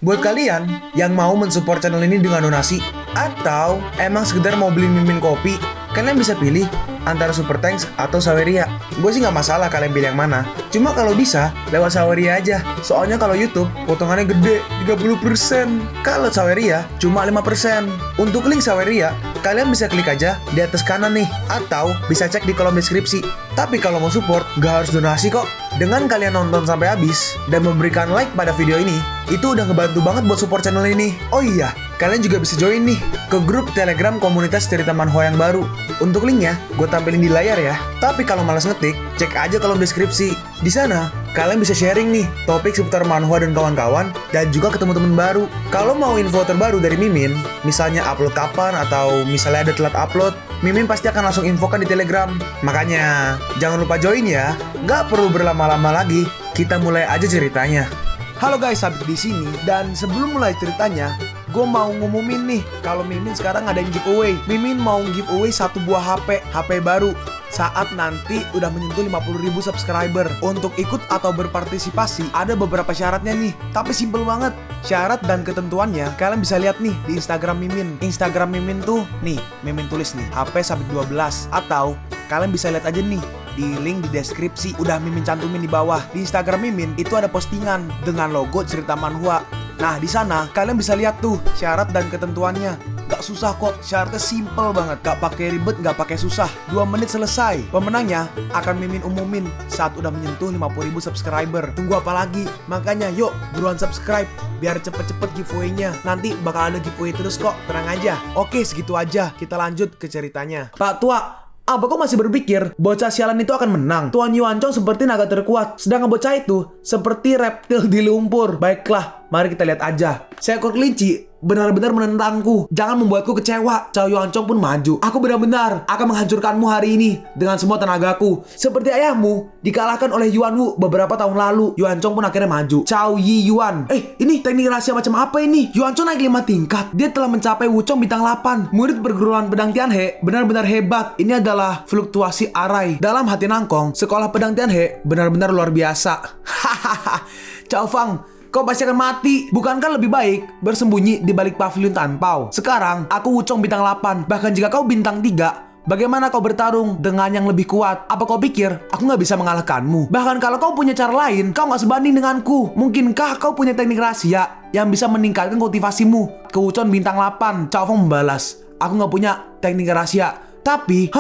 Buat kalian yang mau mensupport channel ini dengan donasi, atau emang sekedar mau beli mimin kopi, kalian bisa pilih antara Super Thanks atau Saweria. Gue sih nggak masalah kalian pilih yang mana. Cuma kalau bisa, lewat Saweria aja. Soalnya kalau YouTube, potongannya gede, 30%. Kalau Saweria, cuma 5%. Untuk link Saweria, kalian bisa klik aja di atas kanan nih. Atau bisa cek di kolom deskripsi. Tapi kalau mau support, nggak harus donasi kok. Dengan kalian nonton sampai habis dan memberikan like pada video ini, itu udah ngebantu banget buat support channel ini. Oh iya, kalian juga bisa join nih ke grup Telegram komunitas cerita manhwa yang baru. Untuk linknya, gue tampilin di layar ya. Tapi kalau malas ngetik, cek aja kolom deskripsi. Di sana, kalian bisa sharing nih topik seputar manhwa dan kawan-kawan, dan juga ketemu teman baru. Kalau mau info terbaru dari Mimin, misalnya upload kapan atau misalnya ada telat upload, Mimin pasti akan langsung infokan di Telegram. Makanya, jangan lupa join ya. Nggak perlu berlama-lama lagi, kita mulai aja ceritanya. Halo guys, Sabit di sini, dan sebelum mulai ceritanya, gue mau ngumumin nih kalau Mimin sekarang ada yang giveaway. Mimin mau giveaway satu buah HP baru saat nanti udah menyentuh 50.000 subscriber. Untuk ikut atau berpartisipasi ada beberapa syaratnya nih, tapi simple banget. Syarat dan ketentuannya kalian bisa lihat nih di Instagram Mimin. Instagram Mimin tuh nih, Mimin tulis nih HP Sabit 12, atau kalian bisa lihat aja nih di link di deskripsi, udah Mimin cantumin di bawah. Di Instagram Mimin itu ada postingan dengan logo cerita manhwa. Nah, di sana kalian bisa lihat tuh syarat dan ketentuannya. Gak susah kok, syaratnya simple banget. Gak pakai ribet, gak pakai susah. 2 menit selesai. Pemenangnya akan Mimin umumin saat udah menyentuh 50.000 subscriber. Tunggu apa lagi? Makanya yuk buruan subscribe biar cepet-cepet giveaway-nya. Nanti bakal ada giveaway terus kok, tenang aja. Oke, segitu aja. Kita lanjut ke ceritanya. Pak Tua, apa kok masih berpikir bocah sialan itu akan menang? Tuan Yuancong seperti naga terkuat, sedangkan bocah itu seperti reptil di lumpur. Baiklah, mari kita lihat aja. Seekor kelinci benar-benar menentangku. Jangan membuatku kecewa. Cao Yuancong pun maju. Aku benar-benar akan menghancurkanmu hari ini dengan semua tenagaku. Seperti ayahmu dikalahkan oleh Yuan Wu beberapa tahun lalu. Yuancong pun akhirnya maju. Cao Yi Yuan. Ini teknik rahasia macam apa ini? Yuancong naik 5 tingkat. Dia telah mencapai Wuchong bintang 8. Murid perguruan pedang Tianhe benar-benar hebat. Ini adalah fluktuasi arai. Dalam hati Nangkong, sekolah pedang Tianhe benar-benar luar biasa. Hahaha. Cao Fang, kau pasti akan mati. Bukankah lebih baik bersembunyi di balik pavilion tanpau? Sekarang, aku Wuchong bintang 8. Bahkan jika kau bintang 3, bagaimana kau bertarung dengan yang lebih kuat? Apa kau pikir aku nggak bisa mengalahkanmu? Bahkan kalau kau punya cara lain, kau nggak sebanding denganku. Mungkinkah kau punya teknik rahasia yang bisa meningkatkan kultivasimu ke Wuchong bintang 8? Cao Fang membalas, aku nggak punya teknik rahasia. Tapi,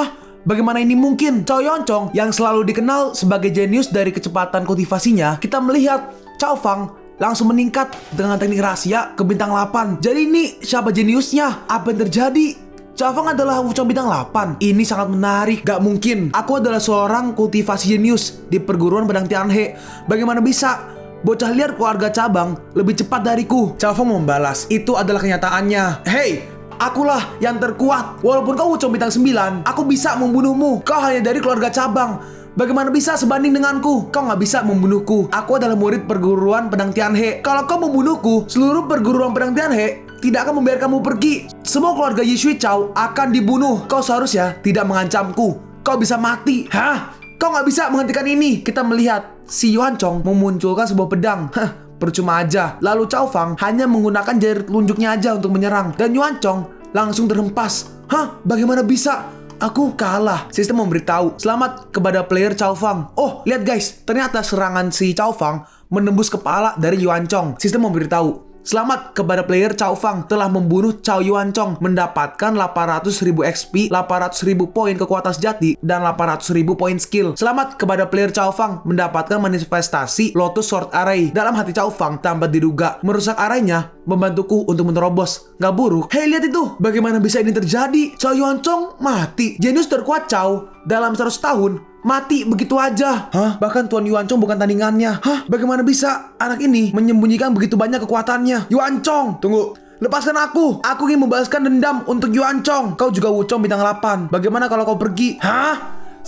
bagaimana ini mungkin? Cao Yuancong yang selalu dikenal sebagai jenius dari kecepatan kultivasinya, kita melihat Cao Fang langsung meningkat dengan teknik rahasia ke bintang 8. Jadi ini siapa jeniusnya? Apa yang terjadi? Cao Fang adalah Wuchong bintang 8. Ini sangat menarik. Gak mungkin. Aku adalah seorang kultivasi jenius di perguruan pedang Tianhe. Bagaimana bisa bocah liar keluarga cabang lebih cepat dariku? Cao Fang membalas, itu adalah kenyataannya. Hey, akulah yang terkuat. Walaupun kau Wuchong bintang 9, aku bisa membunuhmu. Kau hanya dari keluarga cabang. Bagaimana bisa sebanding denganku? Kau nggak bisa membunuhku. Aku adalah murid perguruan pedang Tianhe. Kalau kau membunuhku, seluruh perguruan pedang Tianhe tidak akan membiarkanmu pergi. Semua keluarga Yishui Cao akan dibunuh. Kau seharusnya tidak mengancamku. Kau bisa mati. Hah? Kau nggak bisa menghentikan ini. Kita melihat si Yuancong memunculkan sebuah pedang. Percuma aja. Lalu Cao Fang hanya menggunakan jari telunjuknya aja untuk menyerang. Dan Yuancong langsung terhempas. Bagaimana bisa? Aku kalah. Sistem memberitahu, selamat kepada player Cao Fang. Oh, lihat guys, ternyata serangan si Cao Fang menembus kepala dari Yuancong. Sistem memberitahu, selamat kepada player Cao Fang telah membunuh Cao Yuancong, mendapatkan 800.000 XP, 800.000 poin kekuatan sejati, dan 800.000 poin skill. Selamat kepada player Cao Fang mendapatkan manifestasi Lotus Sword Array. Dalam hati Cao Fang tanpa diduga, merusak arraynya membantuku untuk menerobos. Gak buruk. Hei, lihat itu. Bagaimana bisa ini terjadi? Cao Yuancong mati. Jenius terkuat Cao dalam 100 tahun mati begitu aja. Bahkan Tuan Yuancong bukan tandingannya. Bagaimana bisa anak ini menyembunyikan begitu banyak kekuatannya? Yuancong, tunggu. Lepaskan aku. Aku ingin membalaskan dendam untuk Yuancong. Kau juga Wuchong bintang 8. Bagaimana kalau kau pergi?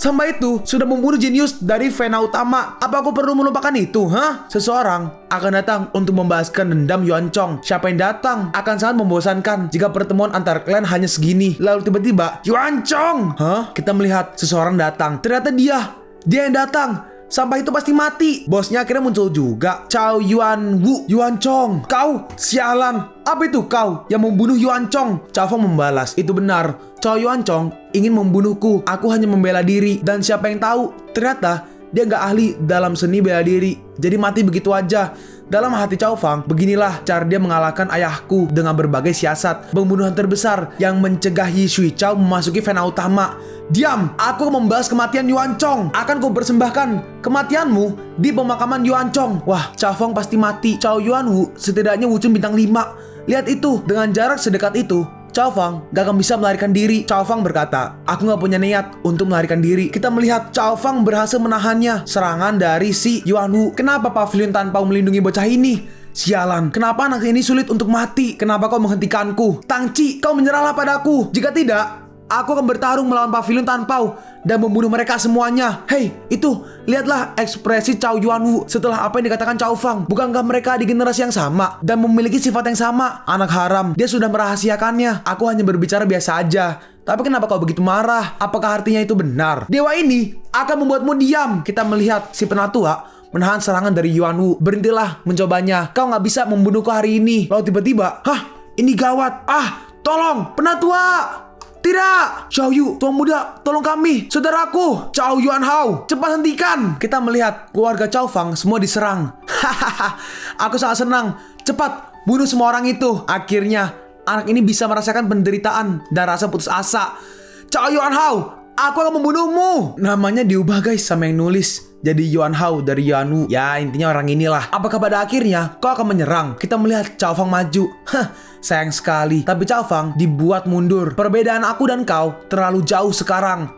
Samba itu sudah membunuh jenius dari Vena utama. Apa aku perlu melupakan itu? Seseorang akan datang untuk membalaskan dendam Yuancong. Siapa yang datang akan sangat membosankan jika pertemuan antar klan hanya segini. Lalu tiba-tiba Yuancong. Kita melihat seseorang datang. Ternyata dia yang datang. sampah itu pasti mati. Bosnya akhirnya muncul juga, Chow Yuan Wu. Yuan Chong, kau sialan. Apa itu kau yang membunuh Yuan Chong? Chow Fang membalas, itu benar. Chow Yuan Chong ingin membunuhku. Aku hanya membela diri. Dan siapa yang tahu, ternyata dia nggak ahli dalam seni bela diri. Jadi mati begitu aja. Dalam hati Chow Fang, beginilah cara dia mengalahkan ayahku dengan berbagai siasat. Pembunuhan terbesar yang mencegah Yi Shui Chow memasuki Fena utama. Diam, aku membahas kematian Yuan Chong. Akan ku persembahkan kematianmu di pemakaman Yuan Chong. Wah, Chow Fang pasti mati. Chow Yuan Wu setidaknya wucun bintang 5. Lihat itu, dengan jarak sedekat itu, Chow Fang gak akan bisa melarikan diri. Chow Fang berkata, aku gak punya niat untuk melarikan diri. Kita melihat Chow Fang berhasil menahannya serangan dari si Yuan Wu. Kenapa pavilion tanpa melindungi bocah ini? Sialan, kenapa anak ini sulit untuk mati? Kenapa kau menghentikanku? Tangci, kau menyerahlah padaku. Jika tidak, aku akan bertarung melawan pavilion tanpau dan membunuh mereka semuanya. Hei, itu, lihatlah ekspresi Chow Yuan Wu setelah apa yang dikatakan Chow Fang. Bukankah mereka di generasi yang sama dan memiliki sifat yang sama? Anak haram, dia sudah merahasiakannya. Aku hanya berbicara biasa aja. Tapi kenapa kau begitu marah? Apakah artinya itu benar? Dewa ini akan membuatmu diam. Kita melihat si penatua menahan serangan dari Yuan Wu. Berhentilah mencobanya. Kau nggak bisa membunuhku hari ini. Lalu tiba-tiba, hah, ini gawat. Tolong, penatua! Tidak! Xiao Yu, tuan muda, tolong kami, saudaraku, Chow Yuan Hao, cepat hentikan! Kita melihat keluarga Chow Fang semua diserang. Hahaha, aku sangat senang. Cepat, bunuh semua orang itu. Akhirnya, anak ini bisa merasakan penderitaan dan rasa putus asa. Chow Yuan Hao, aku akan membunuhmu! Namanya diubah guys sama yang nulis. Jadi Yuan Hao dari Yuan Wu. Ya intinya orang inilah. Apakah pada akhirnya kau akan menyerang? Kita melihat Chow Fang maju. Sayang sekali. Tapi Chow Fang dibuat mundur. Perbedaan aku dan kau terlalu jauh sekarang.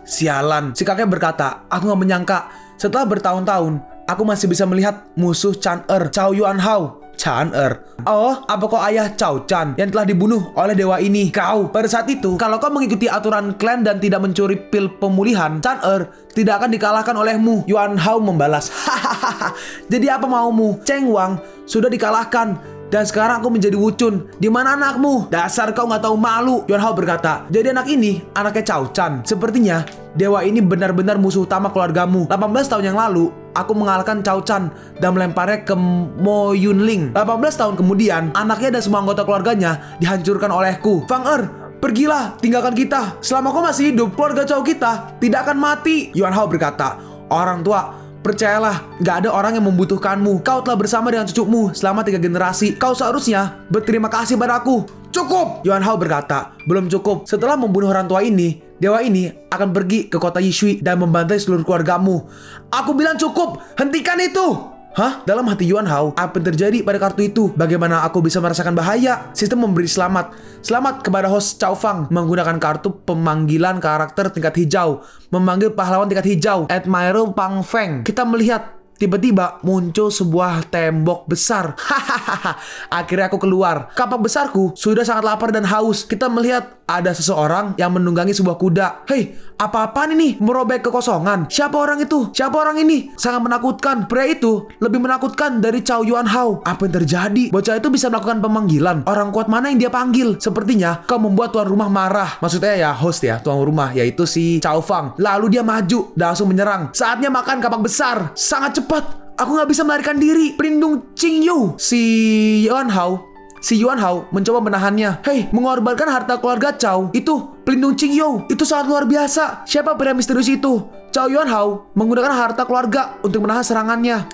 Sialan. Si kakek berkata, aku gak menyangka setelah bertahun-tahun aku masih bisa melihat musuh Chan Er, Chow Yuan Hao. Chan Er. Oh, apa kau ayah Chow Chan yang telah dibunuh oleh dewa ini? Kau, pada saat itu, kalau kau mengikuti aturan klan dan tidak mencuri pil pemulihan, Chan Er tidak akan dikalahkan olehmu. Yuan Hao membalas. Hahaha. Jadi apa maumu? Cheng Wang sudah dikalahkan dan sekarang aku menjadi wucun. Di mana anakmu? Dasar kau nggak tahu malu. Yuan Hao berkata, jadi anak ini anaknya Chow Chan. Sepertinya dewa ini benar-benar musuh utama keluargamu. 18 tahun yang lalu, aku mengalahkan Chow Chan dan melemparnya ke Mo Yunling. 18 tahun kemudian, anaknya dan semua anggota keluarganya dihancurkan olehku. Fang Er, pergilah, tinggalkan kita. Selama kau masih hidup, keluarga Chow kita tidak akan mati. Yuan Hao berkata, orang tua, percayalah, gak ada orang yang membutuhkanmu. Kau telah bersama dengan cucumu selama 3 generasi. Kau seharusnya berterima kasih padaku. Cukup! Yuan Hao berkata, belum cukup. Setelah membunuh orang tua ini, dewa ini akan pergi ke kota Yishui dan membantai seluruh keluargamu. Aku bilang cukup, hentikan itu! Hah? Dalam hati Yuan Hao, apa yang terjadi pada kartu itu? Bagaimana aku bisa merasakan bahaya? Sistem memberi selamat. Selamat kepada host Chow Fang menggunakan kartu pemanggilan karakter tingkat hijau. Memanggil pahlawan tingkat hijau, Admiral Pang Feng. Kita melihat tiba-tiba muncul sebuah tembok besar. Hahaha. Akhirnya aku keluar. Kapak besarku sudah sangat lapar dan haus. Kita melihat ada seseorang yang menunggangi sebuah kuda. Hei, apa-apaan ini? Merobek kekosongan. Siapa orang itu? Siapa orang ini? Sangat menakutkan. Pria itu lebih menakutkan dari Chow Yuan Hao. Apa yang terjadi? Bocah itu bisa melakukan pemanggilan. Orang kuat mana yang dia panggil? Sepertinya kau membuat tuan rumah marah. Maksudnya ya host ya, tuan rumah, yaitu si Chow Fang. Lalu dia maju dan langsung menyerang. Saatnya makan kapak besar. Sangat cepat. Aku gak bisa melarikan diri. Pelindung Qing Yu. Si Yuan Hao mencoba menahannya. Hei, mengorbankan harta keluarga Chow. Itu pelindung Qing Yu. Itu sangat luar biasa. Siapa pria misterius itu? Chow Yuan Hao menggunakan harta keluarga untuk menahan serangannya.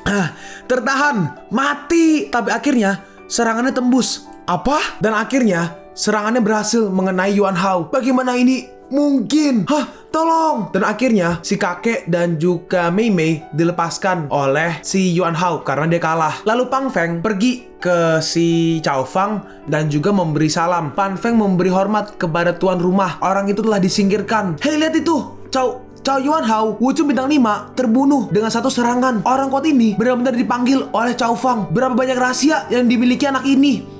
Tertahan. Mati. Tapi akhirnya serangannya tembus. Apa? Dan akhirnya serangannya berhasil mengenai Yuan Hao. Bagaimana ini mungkin? Tolong! Dan akhirnya si kakek dan juga Mei Mei dilepaskan oleh si Yuan Hao karena dia kalah. Lalu Pang Feng pergi ke si Chow Fang dan juga memberi salam. Pang Feng memberi hormat kepada tuan rumah. Orang itu telah disingkirkan. Hei, lihat itu! Chow Yuan Hao, wucun bintang 5, terbunuh dengan satu serangan. Orang kuat ini benar-benar dipanggil oleh Chow Fang. Berapa banyak rahasia yang dimiliki anak ini.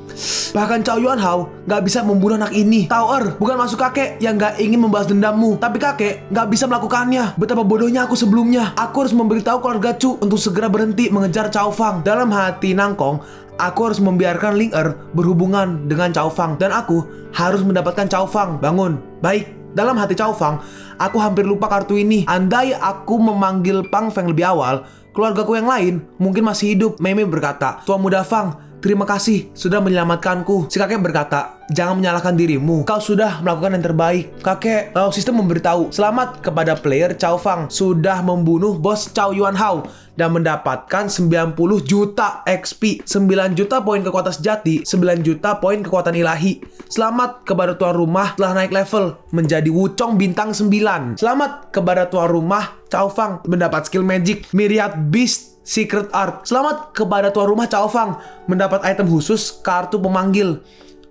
Bahkan Chow Yuan Hao gak bisa membunuh anak ini. Tower bukan masuk kakek yang gak ingin membalas dendammu, tapi kakek gak bisa melakukannya. Betapa bodohnya aku sebelumnya. Aku harus memberitahu keluarga Chu untuk segera berhenti mengejar Chow Fang. Dalam hati Nangkong, aku harus membiarkan Ling Er berhubungan dengan Chow Fang. Dan aku harus mendapatkan Chow Fang. Bangun. Baik, Dalam hati Cao Fang, aku hampir lupa kartu ini. Andai aku memanggil Pang Feng lebih awal, keluargaku yang lain mungkin masih hidup. Mei Mei berkata, Tuan Muda Fang, terima kasih sudah menyelamatkanku. Si kakek berkata, jangan menyalahkan dirimu. Kau sudah melakukan yang terbaik. Kakek, lalu sistem memberitahu, selamat kepada player Cao Fang sudah membunuh bos Cao Yuanhao dan mendapatkan 90 juta XP, 9 juta poin kekuatan sejati, 9 juta poin kekuatan ilahi. Selamat kepada tuan rumah telah naik level menjadi Wuchong bintang 9. Selamat kepada tuan rumah Cao Fang mendapat skill magic Myriad Beast Secret Art. Selamat kepada tuan rumah Cao Fang mendapat item khusus kartu pemanggil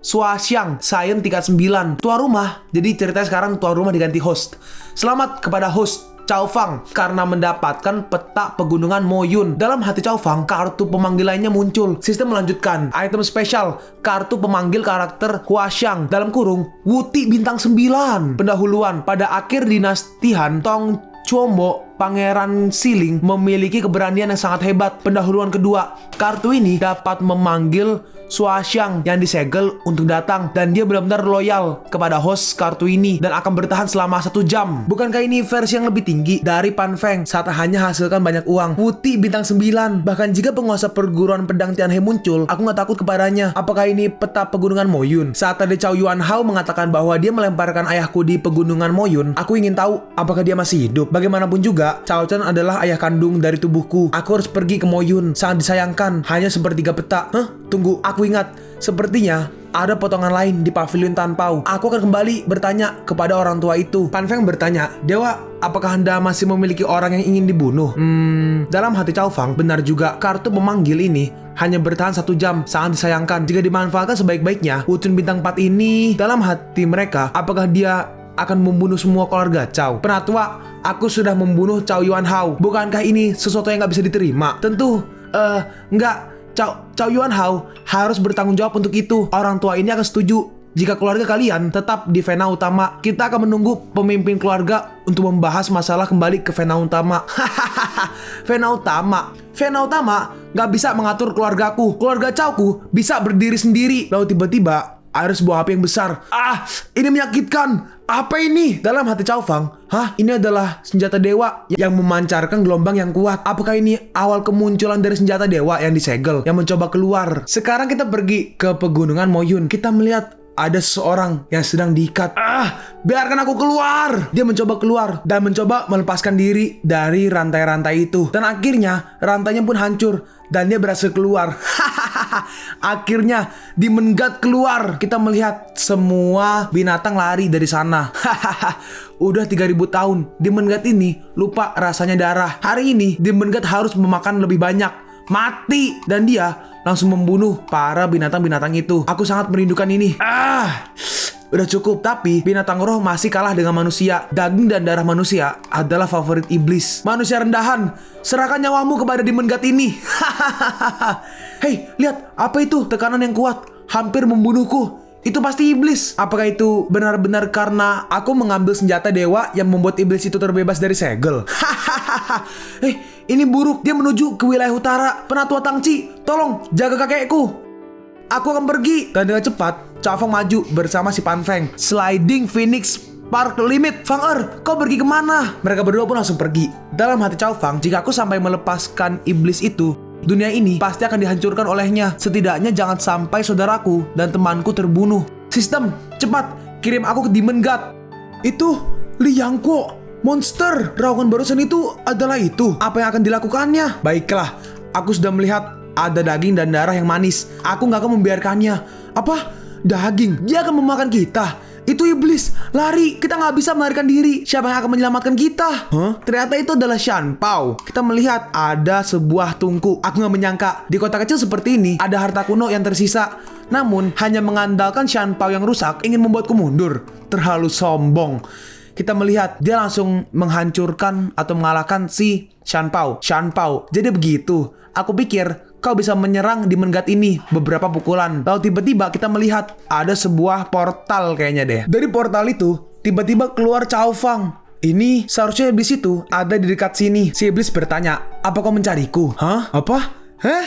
Sua Xiang Science tingkat 9. Tuan rumah, jadi ceritanya sekarang tuan rumah diganti host. Selamat kepada host Cao Fang karena mendapatkan peta pegunungan Moyun. Dalam hati Cao Fang, kartu pemanggil lainnya muncul. Sistem melanjutkan. Item spesial, kartu pemanggil karakter Hua Xiang dalam kurung Wuti bintang 9. Pendahuluan, pada akhir dinasti Han, Tong Chombo, Pangeran Siling memiliki keberanian yang sangat hebat. Pendahuluan kedua, kartu ini dapat memanggil Sua Xiang yang disegel untuk datang, dan dia benar-benar loyal kepada host kartu ini dan akan bertahan selama 1 jam. Bukankah ini versi yang lebih tinggi dari Pan Feng saat hanya hasilkan banyak uang? Wuti bintang 9. Bahkan jika penguasa perguruan pedang Tianhe muncul, aku nggak takut kepadanya. Apakah ini peta pegunungan Moyun? Saat tadi Cao Yuanhao mengatakan bahwa dia melemparkan ayahku di pegunungan Moyun, aku ingin tahu apakah dia masih hidup. Bagaimanapun juga, Cao Chen adalah ayah kandung dari tubuhku. Aku harus pergi ke Moyun. Sangat disayangkan, hanya sepertiga peta. Tunggu, aku ingat. Sepertinya ada potongan lain di pavilion Tan Pao. Aku akan kembali bertanya kepada orang tua itu. Pan Feng bertanya, Dewa, apakah Anda masih memiliki orang yang ingin dibunuh? Dalam hati Cao Fang, benar juga. Kartu pemanggil ini hanya bertahan 1 jam. Sangat disayangkan. Jika dimanfaatkan sebaik-baiknya, Wuchun bintang 4 ini, dalam hati mereka, apakah dia akan membunuh semua keluarga Cao? Penatua, aku sudah membunuh Cao Yuanhao. Bukankah ini sesuatu yang nggak bisa diterima? Tentu, enggak. Cao Yuanhao harus bertanggung jawab untuk itu. Orang tua ini akan setuju jika keluarga kalian tetap di Vena Utama. Kita akan menunggu pemimpin keluarga untuk membahas masalah kembali ke Vena Utama. Vena Utama nggak bisa mengatur keluargaku. Keluarga Caoku bisa berdiri sendiri. Lalu tiba-tiba ada sebuah api yang besar. Ini menyakitkan. Apa ini? Dalam hati Cao Fang, ini adalah senjata dewa yang memancarkan gelombang yang kuat. Apakah ini awal kemunculan dari senjata dewa yang disegel, yang mencoba keluar? Sekarang kita pergi ke pegunungan Moyun. Kita melihat ada seseorang yang sedang diikat. Biarkan aku keluar. Dia mencoba keluar dan mencoba melepaskan diri dari rantai-rantai itu. Dan akhirnya rantainya pun hancur dan dia berhasil keluar. Akhirnya Demon God keluar. Kita melihat semua binatang lari dari sana. Udah 3000 tahun Demon God ini lupa rasanya darah. Hari ini Demon God harus memakan lebih banyak. Mati. Dan dia langsung membunuh para binatang-binatang itu. Aku sangat merindukan ini. Udah cukup. Tapi binatang roh masih kalah dengan manusia. Daging dan darah manusia adalah favorit iblis. Manusia rendahan, serahkan nyawamu kepada Demon God ini. Hei, lihat, apa itu? Tekanan yang kuat, hampir membunuhku. Itu pasti iblis. Apakah itu benar-benar karena aku mengambil senjata dewa yang membuat iblis itu terbebas dari segel? Ini buruk. Dia menuju ke wilayah utara. Penatua Tangci, tolong jaga kakekku. Aku akan pergi. Dan dengan cepat, Cao Fang maju bersama si Pan Feng. Sliding Phoenix Park Limit. Fang kau pergi kemana? Mereka berdua pun langsung pergi. Dalam hati Cao Fang, jika aku sampai melepaskan iblis itu, dunia ini pasti akan dihancurkan olehnya. Setidaknya jangan sampai saudaraku dan temanku terbunuh. Sistem, cepat kirim aku ke Demon God. Itu Li Yangko, monster. Raungan barusan itu adalah itu. Apa yang akan dilakukannya? Baiklah, aku sudah melihat ada daging dan darah yang manis. Aku nggak akan membiarkannya. Apa? Daging? Dia akan memakan kita. Itu iblis. Lari, kita nggak bisa melarikan diri. Siapa yang akan menyelamatkan kita? Ternyata itu adalah Shan Pao. Kita melihat ada sebuah tungku. Aku nggak menyangka di kota kecil seperti ini ada harta kuno yang tersisa. Namun hanya mengandalkan Shan Pao yang rusak ingin membuatku mundur. Terlalu sombong. Kita melihat dia langsung menghancurkan atau mengalahkan si Shan Pao. Jadi begitu. Aku pikir kau bisa menyerang Demon God ini beberapa pukulan. Lalu tiba-tiba kita melihat ada sebuah portal kayaknya deh. Dari portal itu tiba-tiba keluar Cao Fang. Ini seharusnya iblis itu ada di dekat sini. Si iblis bertanya, apa kau mencariku? Apa?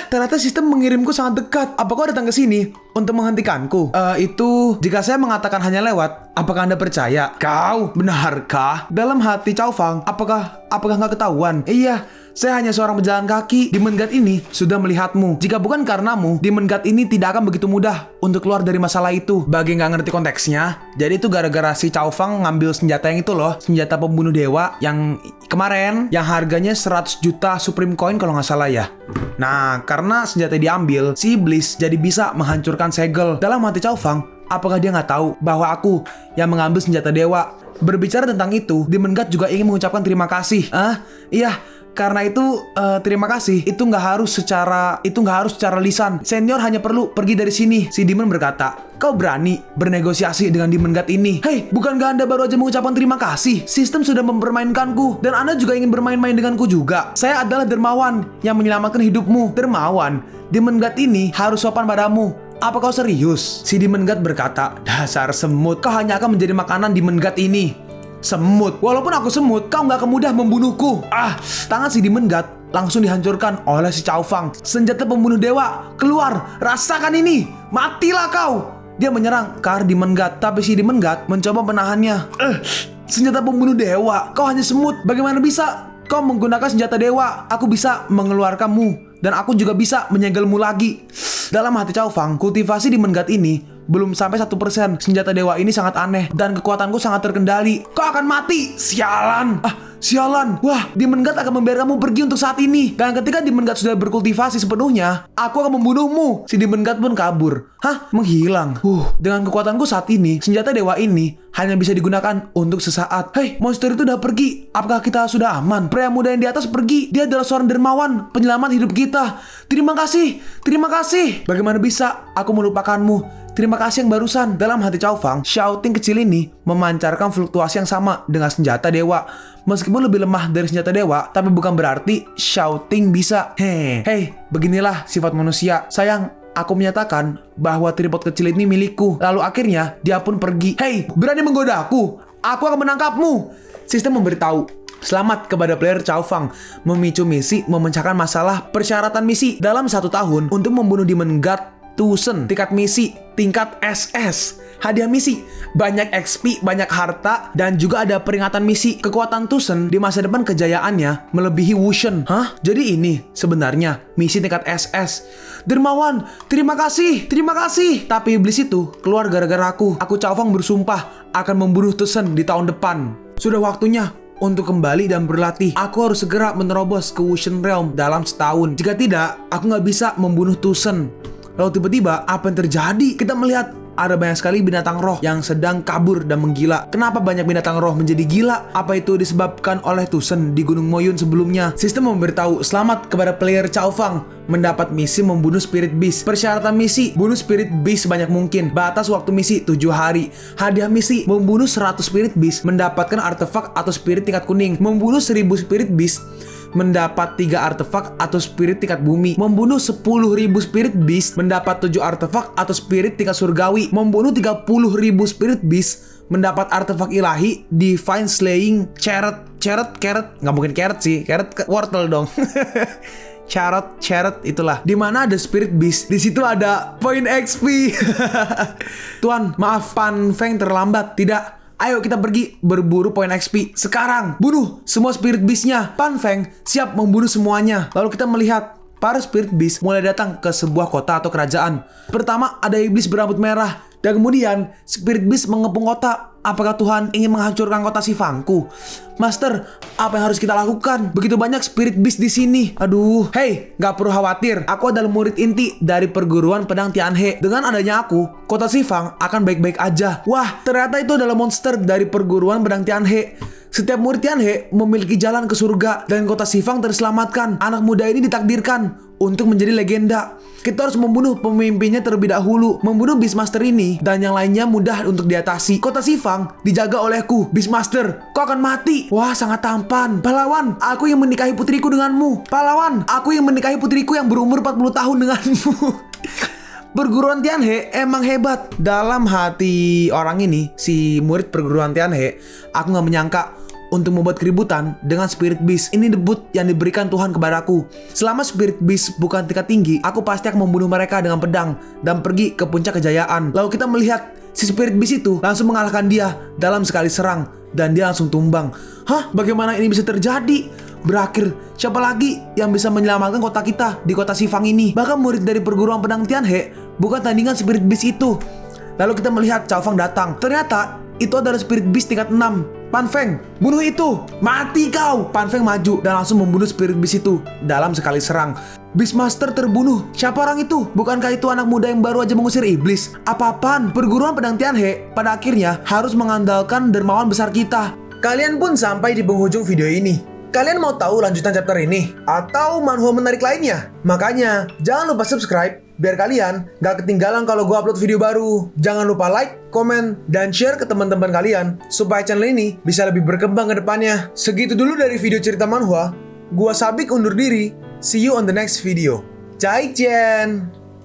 Ternyata sistem mengirimku sangat dekat. Apa kau datang ke sini untuk menghentikanku. Itu jika saya mengatakan hanya lewat, apakah Anda percaya? Kau, benarkah? Dalam hati Chow Fang, apakah nggak ketahuan? Iya, saya hanya seorang pejalan kaki. Demon God ini sudah melihatmu. Jika bukan karenamu, Demon God ini tidak akan begitu mudah untuk keluar dari masalah itu. Bagi nggak ngerti konteksnya, jadi itu gara-gara si Chow Fang ngambil senjata yang itu loh, senjata pembunuh dewa yang kemarin, yang harganya 100 juta Supreme Coin kalau nggak salah ya. Nah, karena senjata diambil, si iblis jadi bisa menghancurkan segel. Dalam hati Chow Fang, apakah dia nggak tahu bahwa aku yang mengambil senjata dewa? Berbicara tentang itu, Demon God juga ingin mengucapkan terima kasih. Iya, karena itu terima kasih. Itu nggak harus secara lisan. Senior hanya perlu pergi dari sini. Si Demon berkata, kau berani bernegosiasi dengan Demon God ini? Hei, bukankah Anda baru aja mengucapkan terima kasih? Sistem sudah mempermainkanku, dan Anda juga ingin bermain-main denganku juga. Saya adalah dermawan yang menyelamatkan hidupmu. Dermawan? Demon God ini harus sopan padamu. Apa kau serius? Si Demon God berkata, dasar semut, kau hanya akan menjadi makanan Demon God ini. Semut? Walaupun aku semut, kau nggak akan mudah membunuhku. Tangan si Demon God langsung dihancurkan oleh si Chow Fang. Senjata pembunuh dewa, keluar, rasakan ini, matilah kau. Dia menyerang ke arah Demon God, tapi si Demon God mencoba menahannya. Senjata pembunuh dewa, kau hanya semut, bagaimana bisa kau menggunakan senjata dewa? Aku bisa mengeluarkanmu, dan aku juga bisa menyegelmu lagi. Dalam hati Chow Fang, kultivasi Demon God ini belum sampai 1%. Senjata dewa ini sangat aneh dan kekuatanku sangat terkendali. Kau akan mati, sialan. Sialan. Wah, Demon God akan membiarkanmu pergi untuk saat ini. Dan ketika Demon God sudah berkultivasi sepenuhnya, aku akan membunuhmu. Si Demon God pun kabur. Menghilang. Dengan kekuatanku saat ini, senjata dewa ini hanya bisa digunakan untuk sesaat. Hei, monster itu udah pergi. Apakah kita sudah aman? Pria muda yang di atas pergi. Dia adalah seorang dermawan, penyelamat hidup kita. Terima kasih. Terima kasih. Bagaimana bisa aku melupakanmu? Terima kasih yang barusan. Dalam hati Chow Fang, shouting kecil ini memancarkan fluktuasi yang sama dengan senjata dewa. Meskipun lebih lemah dari senjata dewa, tapi bukan berarti shouting bisa. Hei, beginilah sifat manusia. Sayang, aku menyatakan bahwa tripod kecil ini milikku. Lalu akhirnya dia pun pergi. Hei, berani menggoda aku? Aku akan menangkapmu. Sistem memberitahu. Selamat kepada player Chow Fang memicu misi memecahkan masalah persyaratan misi dalam 1 tahun untuk membunuh Demon God Tusen. Tingkat misi tingkat SS. Hadiah misi banyak XP, banyak harta, dan juga ada peringatan misi. Kekuatan Tusen di masa depan kejayaannya melebihi Wushen. Jadi ini sebenarnya misi tingkat SS. Dermawan, terima kasih. Tapi iblis itu keluar gara-gara aku. Chow Fang bersumpah akan membunuh Tusen di tahun depan. Sudah waktunya untuk kembali dan berlatih. Aku harus segera menerobos ke Wushen Realm dalam setahun. Jika tidak, aku nggak bisa membunuh Tusen. Lalu tiba-tiba apa yang terjadi? Kita melihat ada banyak sekali binatang roh yang sedang kabur dan menggila. Kenapa banyak binatang roh menjadi gila? Apa itu disebabkan oleh Tusen di Gunung Moyun sebelumnya? Sistem memberitahu selamat kepada player Chow Fang mendapat misi membunuh Spirit Beast. Persyaratan misi, bunuh Spirit Beast sebanyak mungkin. Batas waktu misi 7 hari. Hadiah misi, membunuh 100 Spirit Beast mendapatkan artefak atau spirit tingkat kuning. Membunuh 1000 Spirit Beast mendapat 3 artefak atau spirit tingkat bumi. Membunuh 10.000 Spirit Beast mendapat 7 artefak atau spirit tingkat surgawi. Membunuh 30.000 Spirit Beast mendapat artefak ilahi Divine Slaying Carrot. Nggak mungkin carrot sih, carrot wortel dong. Carrot itulah. Di mana ada Spirit Beast, di situ ada poin XP. Tuan, maaf Pan Feng terlambat. Tidak. Ayo kita pergi berburu poin XP. Sekarang, bunuh semua Spirit Beast-nya. Pan Feng siap membunuh semuanya. Lalu kita melihat para Spirit Beast mulai datang ke sebuah kota atau kerajaan. Pertama ada iblis berambut merah. Dan kemudian Spirit Beast mengepung kota. Apakah Tuhan ingin menghancurkan kota Sifangku? Master, apa yang harus kita lakukan? Begitu banyak Spirit Beast di sini. Aduh, hei, gak perlu khawatir. Aku adalah murid inti dari perguruan pedang Tianhe. Dengan adanya aku, kota Sifang akan baik-baik aja. Wah, ternyata itu adalah monster dari perguruan pedang Tianhe. Setiap murid Tianhe memiliki jalan ke surga dan kota Sifang terselamatkan. Anak muda ini ditakdirkan untuk menjadi legenda. Kita harus membunuh pemimpinnya terlebih dahulu. Membunuh Beastmaster ini dan yang lainnya mudah untuk diatasi. Kota Sifang dijaga olehku. Beastmaster, kau akan mati. Wah, sangat tampan. Pahlawan, aku yang menikahi putriku denganmu. Pahlawan, aku yang menikahi putriku yang berumur 40 tahun denganmu. Perguruan Tianhe emang hebat. Dalam hati orang ini, si murid perguruan Tianhe, aku gak menyangka untuk membuat keributan dengan Spirit Beast. Ini debut yang diberikan Tuhan kepadaku. Selama Spirit Beast bukan tingkat tinggi, aku pasti akan membunuh mereka dengan pedang dan pergi ke puncak kejayaan. Lalu kita melihat si Spirit Beast itu langsung mengalahkan dia dalam sekali serang dan dia langsung tumbang. Hah? Bagaimana ini bisa terjadi? Berakhir, siapa lagi yang bisa menyelamatkan kota kita di kota Sifang ini? Bahkan murid dari perguruan pedang Tianhe bukan tandingan Spirit Beast itu. Lalu kita melihat Cao Fang datang. Ternyata itu adalah Spirit Beast tingkat 6. Pan Feng, bunuh itu! Mati kau! Pan Feng maju dan langsung membunuh Spirit Beast itu dalam sekali serang. Beastmaster terbunuh. Siapa orang itu? Bukankah itu anak muda yang baru aja mengusir iblis? Apa-apaan? Perguruan pedang Tianhe pada akhirnya harus mengandalkan dermawan besar kita. Kalian pun sampai di penghujung video ini. Kalian mau tahu lanjutan chapter ini? Atau manhwa menarik lainnya? Makanya, jangan lupa subscribe biar kalian gak ketinggalan kalau gue upload video baru. Jangan lupa like, komen, dan share ke teman-teman kalian supaya channel ini bisa lebih berkembang ke depannya. Segitu dulu dari video cerita manhwa. Gua Sabik undur diri. See you on the next video. Zaijian!